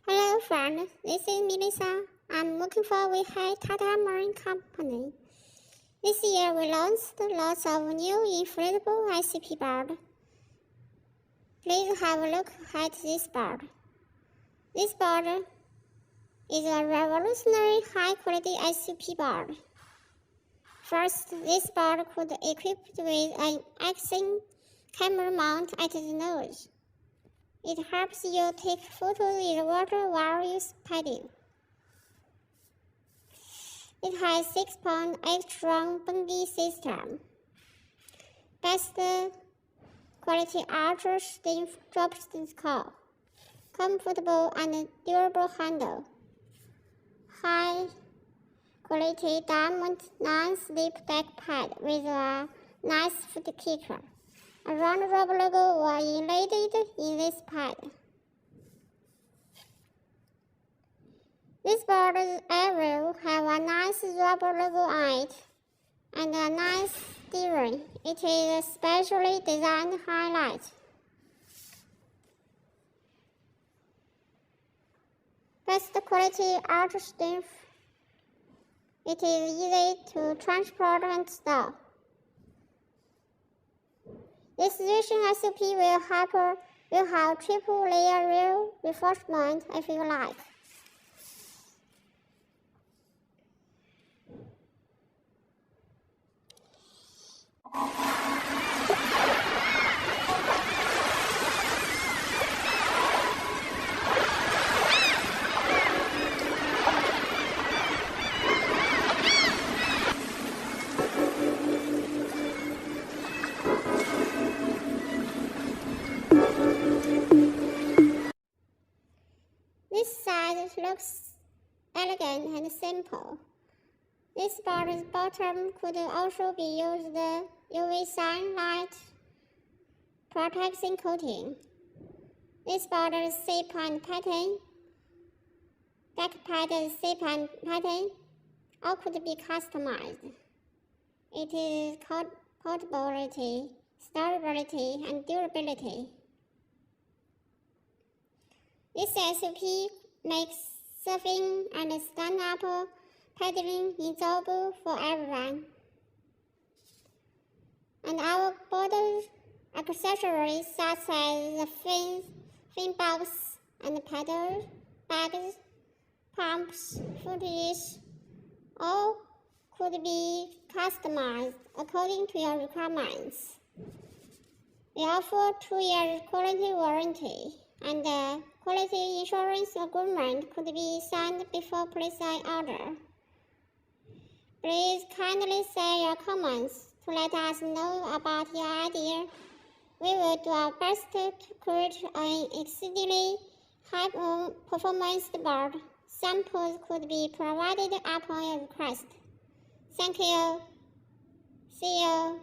Hello friend, this is Melissa. I'm working for Tata Marine Company. This year we launched lots of new inflatable SUP board. Please have a look at this board. This board is a revolutionary high-quality SUP board. First, this board could be equipped with an action camera mount at the nose. It helps you take photos in the water while you're paddling. It has 6.8 strong bungee system, best quality ultra thin dropstick core, comfortable and durable handle, high quality diamond non-slip back pad with a nice foot kicker. A round rubber logo was inlaid in this pad. This board's area have a nice rubber logo on it and a nice steering. It is a specially designed highlight. Best quality ultra strength. It is easy to transport and store. This Vision SUP will have triple layer rear reinforcement if you like. This side looks elegant and simple. This board's bottom could also be used UV sunlight protection coating. This board's shape and pattern, back padd's shape and pattern, all could be customized. It is portability, storability, and durability. This SUP makes surfing and stand-up paddling enjoyable for everyone. And our board accessories such as the fin box and paddle, bags, pumps, footage, all could be customized according to your requirements. We offer 2 years quality warranty, and the quality insurance agreement could be signed before placing order. Please kindly share your comments to let us know about your idea. We will do our best to create an exceedingly high performance board. Samples could be provided upon your request. Thank you. See you.